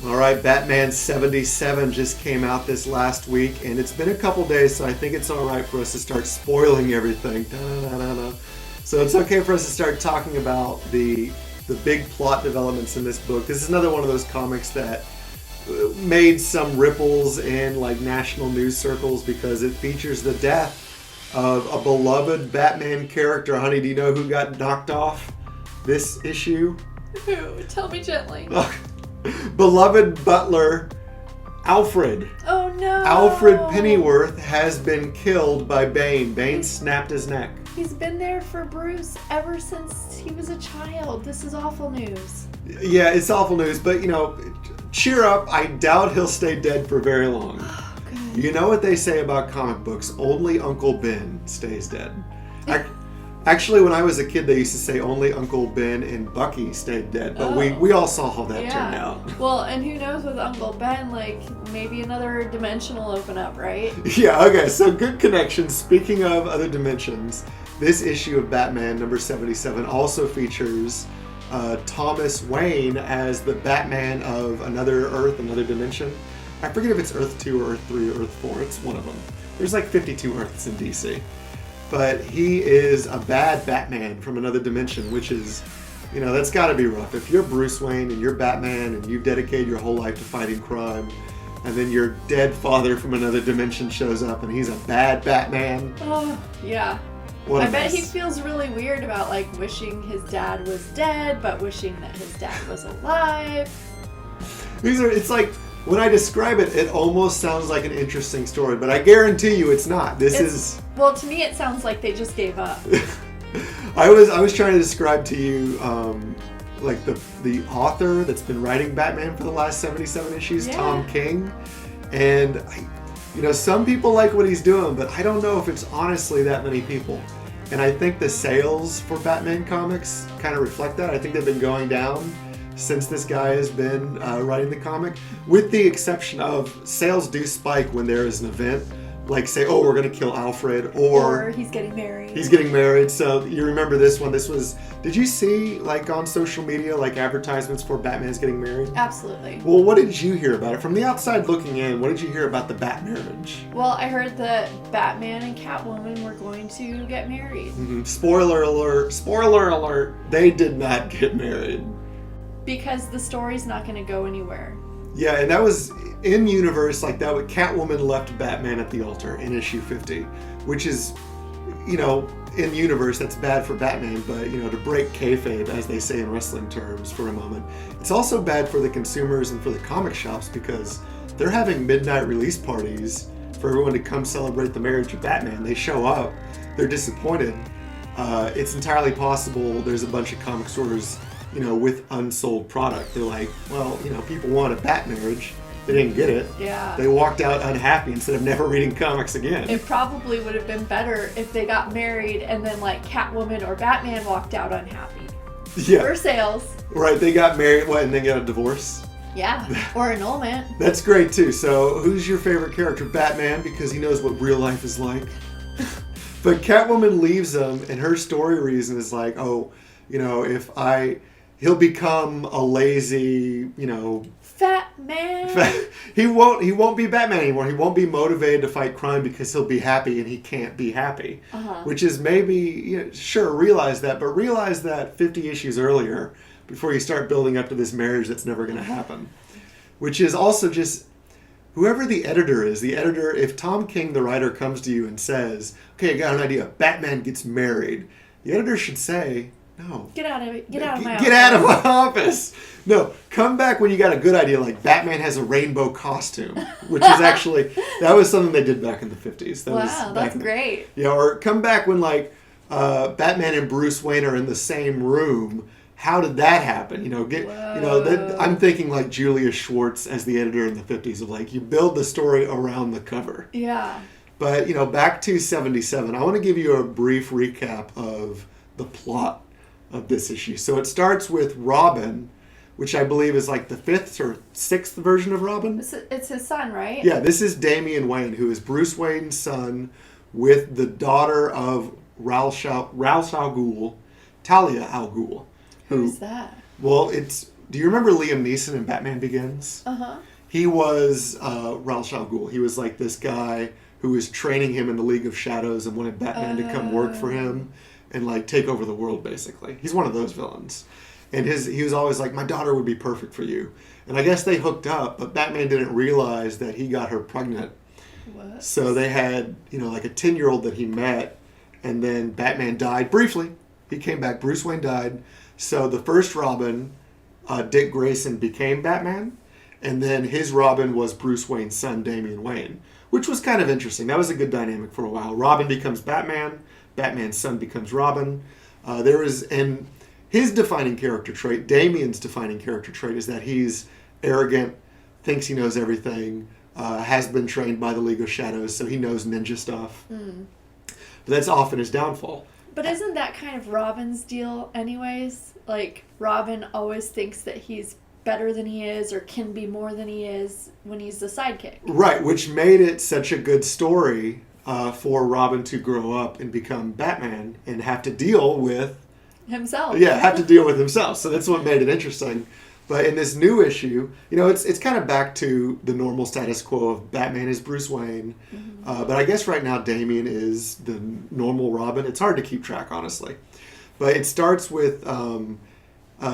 All right, Batman 77 just came out this last week, and it's been a couple days, so I think it's all right for us to start spoiling everything. Da-da-da-da-da. So it's okay for us to start talking about the big plot developments in this book. This is another one of those comics that made some ripples in like national news circles because it features the death of a beloved Batman character. Honey, do you know who got knocked off this issue? Who? Tell me gently. Beloved butler Alfred. Oh no! Alfred Pennyworth has been killed by Bane. Bane snapped his neck. He's been there for Bruce ever since he was a child. This is awful news. Yeah, it's awful news, but cheer up. I doubt he'll stay dead for very long. Oh, good. You know what they say about comic books? Only Uncle Ben stays dead. Actually, when I was a kid, they used to say only Uncle Ben and Bucky stayed dead, but we all saw how that turned out. Well, and who knows with Uncle Ben, like, maybe another dimension will open up, right? Yeah, okay, so good connection. Speaking of other dimensions, this issue of Batman, number 77, also features Thomas Wayne as the Batman of another Earth, another dimension. I forget if it's Earth 2 or Earth 3 or Earth 4. It's one of them. There's like 52 Earths in DC. But he is a bad Batman from another dimension, which is, that's got to be rough. If you're Bruce Wayne and you're Batman and you've dedicated your whole life to fighting crime, and then your dead father from another dimension shows up and he's a bad Batman. Oh, yeah. I bet he feels really weird about, like, wishing his dad was dead, but wishing that his dad was alive. It's like, when I describe it, it almost sounds like an interesting story, but I guarantee you it's not. Well, to me, it sounds like they just gave up. I was trying to describe to you, like the author that's been writing Batman for the last 77 issues, yeah. Tom King, and some people like what he's doing, but I don't know if it's honestly that many people. And I think the sales for Batman comics kind of reflect that. I think they've been going down since this guy has been writing the comic, with the exception of sales do spike when there is an event, like say, oh, we're going to kill Alfred, or he's getting married. He's getting married. So you remember this one. Did you see like on social media, like advertisements for Batman's getting married? Absolutely. Well, what did you hear about it? From the outside looking in, what did you hear about the Bat marriage? Well, I heard that Batman and Catwoman were going to get married. Mm-hmm. Spoiler alert, they did not get married. Because the story's not going to go anywhere. Yeah, and that was in universe, like that. Catwoman left Batman at the altar in issue 50, which is, in universe that's bad for Batman, but to break kayfabe, as they say in wrestling terms, for a moment, it's also bad for the consumers and for the comic shops because they're having midnight release parties for everyone to come celebrate the marriage of Batman. They show up, they're disappointed. It's entirely possible there's a bunch of comic stores with unsold product. They're like, well, people want a Bat marriage. They didn't get it. Yeah. They walked out unhappy instead of never reading comics again. It probably would have been better if they got married and then like Catwoman or Batman walked out unhappy. Yeah. For sales. Right, they got married, and then got a divorce? Yeah, or annulment. That's great too. So who's your favorite character? Batman, because he knows what real life is like. But Catwoman leaves him, and her story reason is like, he'll become a lazy, fat man. He won't be Batman anymore. He won't be motivated to fight crime because he'll be happy, and he can't be happy. Uh-huh. Which is maybe, sure, realize that, but realize that 50 issues earlier before you start building up to this marriage that's never going to happen. Which is also just, whoever the editor is, if Tom King, the writer, comes to you and says, okay, I got an idea, Batman gets married, the editor should say, no. Get out of it. Get out of my office. Get out of my office. No, come back when you got a good idea, like Batman has a rainbow costume, which is actually, that was something they did back in the 50s. That's great. Yeah, or come back when like Batman and Bruce Wayne are in the same room. How did that happen? I'm thinking like Julia Schwartz as the editor in the 50s of like, you build the story around the cover. Yeah. But, back to 77, I want to give you a brief recap of the plot of this issue. So it starts with Robin, which I believe is like the 5th or 6th version of Robin. It's his son, right? Yeah, this is Damian Wayne, who is Bruce Wayne's son with the daughter of Ra's al Ghul, Talia al Ghul. Who's that? Well, it's Do you remember Liam Neeson in Batman Begins? Uh-huh. He was Ra's al Ghul. He was like this guy who was training him in the League of Shadows and wanted Batman to come work for him and like take over the world, basically. He's one of those villains. And he was always like, my daughter would be perfect for you. And I guess they hooked up, but Batman didn't realize that he got her pregnant. What? So they had, like a 10-year-old that he met, and then Batman died briefly. He came back. Bruce Wayne died. So the first Robin, Dick Grayson, became Batman. And then his Robin was Bruce Wayne's son, Damian Wayne, which was kind of interesting. That was a good dynamic for a while. Robin becomes Batman. Batman's son becomes Robin. And his defining character trait, Damian's defining character trait, is that he's arrogant, thinks he knows everything, has been trained by the League of Shadows, so he knows ninja stuff. But that's often his downfall. But isn't that kind of Robin's deal anyways? Like, Robin always thinks that he's better than he is or can be more than he is when he's the sidekick. Right, which made it such a good story for Robin to grow up and become Batman and have to deal with himself. Yeah, have to deal with himself. So that's what made it interesting. But in this new issue, it's kind of back to the normal status quo of Batman is Bruce Wayne. But I guess right now Damian is the normal Robin. It's hard to keep track, honestly. But it starts with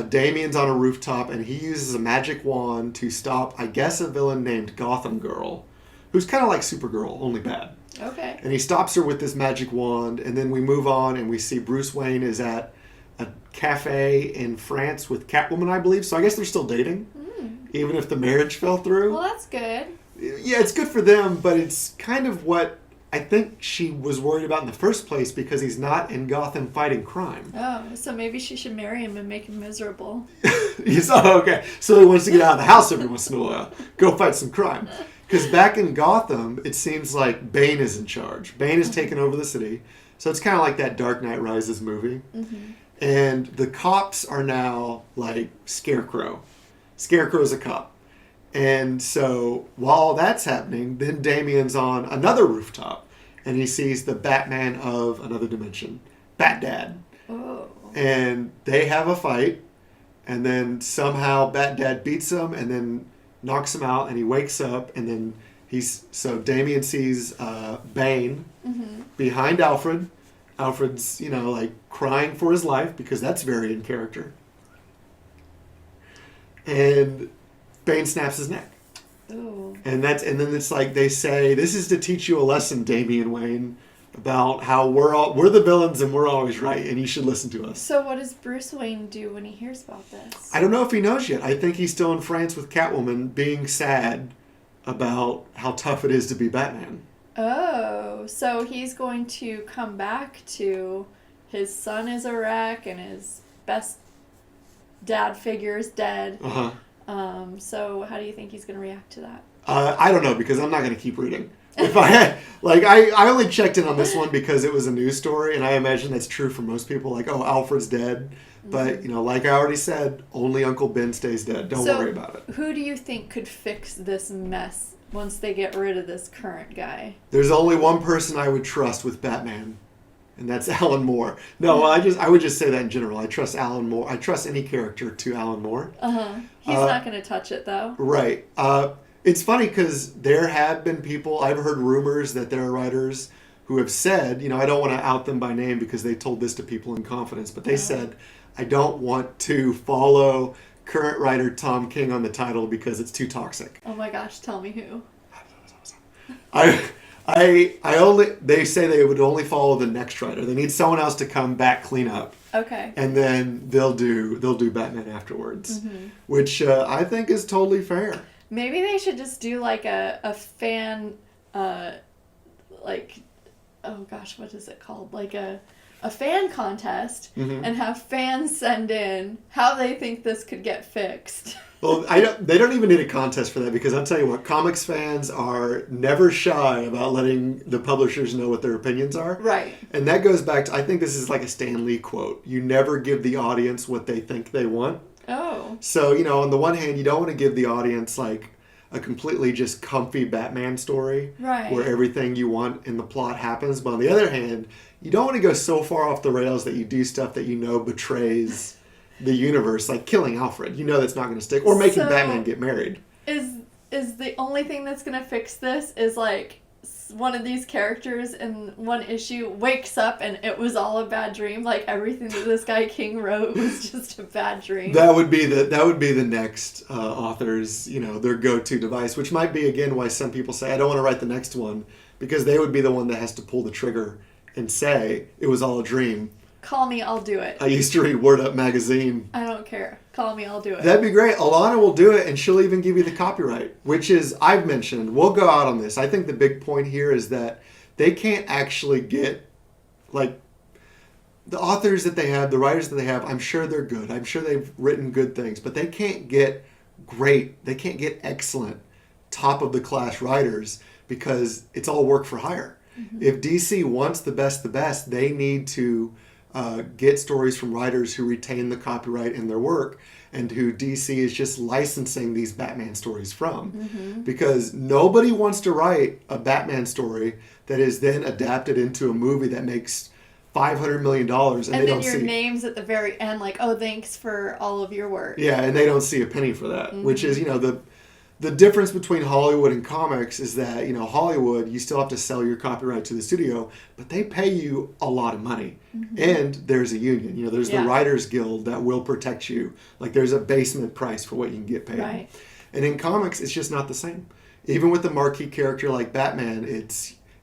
Damian's on a rooftop, and he uses a magic wand to stop, I guess, a villain named Gotham Girl, who's kind of like Supergirl, only bad. Okay. And he stops her with this magic wand, and then we move on, and we see Bruce Wayne is at a cafe in France with Catwoman, I believe. So I guess they're still dating, even if the marriage fell through. Well, that's good. Yeah, it's good for them, but it's kind of what I think she was worried about in the first place because he's not in Gotham fighting crime. Oh, so maybe she should marry him and make him miserable. Okay. So he wants to get out of the house every once in a while. Go fight some crime. Because back in Gotham, it seems like Bane is in charge. Bane has taken over the city. So it's kind of like that Dark Knight Rises movie. And the cops are now like Scarecrow. Scarecrow's a cop. And so while that's happening, then Damian's on another rooftop. And he sees the Batman of another dimension. Bat Dad. Oh. And they have a fight. And then somehow Bat Dad beats him and then knocks him out. And he wakes up. And then so Damian sees Bane behind Alfred. Alfred's, like crying for his life because that's very in character. And Bane snaps his neck. Ooh. And then it's like they say, this is to teach you a lesson, Damian Wayne, about how we're the villains and we're always right and you should listen to us. So what does Bruce Wayne do when he hears about this? I don't know if he knows yet. I think he's still in France with Catwoman being sad about how tough it is to be Batman. Oh, so he's going to come back to his son is a wreck and his best dad figure is dead. So how do you think he's going to react to that? I don't know because I'm not going to keep reading. If I had, I only checked in on this one because it was a news story and I imagine that's true for most people. Like, oh, Alfred's dead. But, like I already said, only Uncle Ben stays dead. Don't worry about it. Who do you think could fix this mess once they get rid of this current guy? There's only one person I would trust with Batman, and that's Alan Moore. No, I would just say that in general. I trust Alan Moore. I trust any character to Alan Moore. He's not going to touch it, though. Right. It's funny because there have been people, I've heard rumors that there are writers who have said, I don't want to out them by name because they told this to people in confidence, but they said, I don't want to follow current writer Tom King on the title because it's too toxic. Oh my gosh, tell me who. They say they would only follow the next writer. They need someone else to come back clean up. Okay. And then they'll do Batman afterwards, which I think is totally fair. Maybe they should just do like a fan, oh gosh, what is it called? Like a fan contest and have fans send in how they think this could get fixed. Well, they don't even need a contest for that because I'll tell you what, comics fans are never shy about letting the publishers know what their opinions are. Right. And that goes back to, I think this is like a Stan Lee quote. You never give the audience what they think they want. Oh. So, on the one hand, you don't want to give the audience like a completely just comfy Batman story. Right. Where everything you want in the plot happens. But on the other hand, you don't want to go so far off the rails that you do stuff that betrays the universe, like killing Alfred. You know that's not going to stick. Or making Batman get married. Is the only thing that's going to fix this is like one of these characters in one issue wakes up and it was all a bad dream. Like everything that this guy King wrote was just a bad dream. That would be the next author's, their go-to device, which might be again why some people say I don't want to write the next one, because they would be the one that has to pull the trigger and say it was all a dream. Call me, I'll do it. I used to read Word Up magazine. I don't care. Call me, I'll do it. That'd be great. Alana will do it, and she'll even give you the copyright, which is, I've mentioned, we'll go out on this. I think the big point here is that they can't actually get, like, the authors that they have, the writers that they have, I'm sure they're good. I'm sure they've written good things, but they can't get great, they can't get excellent, top-of-the-class writers because it's all work for hire. Mm-hmm. If DC wants the best, they need to get stories from writers who retain the copyright in their work and who DC is just licensing these Batman stories from. Mm-hmm. Because nobody wants to write a Batman story that is then adapted into a movie that makes $500 million and they don't see... And then your name's at the very end, like, oh, thanks for all of your work. Yeah, and they don't see a penny for that, mm-hmm. which is, the difference between Hollywood and comics is that, Hollywood, you still have to sell your copyright to the studio, but they pay you a lot of money. Mm-hmm. And there's a union. There's the Writers Guild that will protect you. Like, there's a basement price for what you can get paid. Right. And in comics, it's just not the same. Even with the marquee character like Batman,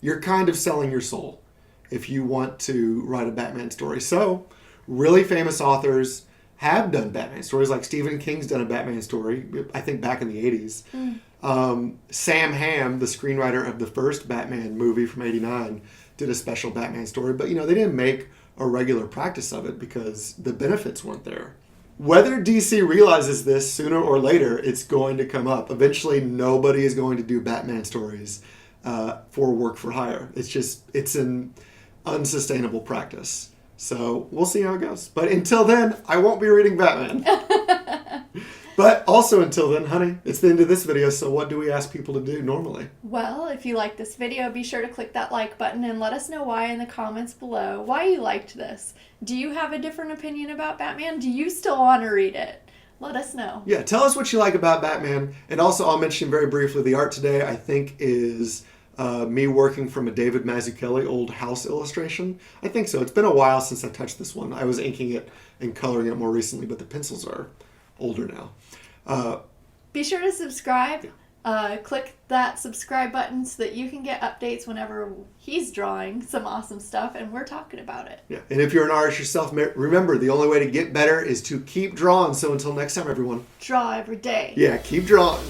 you're kind of selling your soul if you want to write a Batman story. So, really famous authors have done Batman stories, like Stephen King's done a Batman story, I think back in the 80s. Sam Hamm, the screenwriter of the first Batman movie from 89, did a special Batman story, but they didn't make a regular practice of it because the benefits weren't there. Whether DC realizes this sooner or later, it's going to come up. Eventually, nobody is going to do Batman stories for work for hire. It's an unsustainable practice. So we'll see how it goes. But until then, I won't be reading Batman. But also until then, honey, it's the end of this video, so what do we ask people to do normally? Well, if you liked this video, be sure to click that like button and let us know why in the comments below, why you liked this. Do you have a different opinion about Batman? Do you still want to read it? Let us know. Yeah, tell us what you like about Batman. And also, I'll mention very briefly, the art today, I think, is... me working from a David Mazzucchelli old house illustration. I think so. It's been a while since I touched this one. I was inking it and coloring it more recently, but the pencils are older now. Be sure to subscribe. Click that subscribe button so that you can get updates whenever he's drawing some awesome stuff and we're talking about it. Yeah, and if you're an artist yourself, remember, the only way to get better is to keep drawing. So until next time, everyone. Draw every day. Yeah, keep drawing.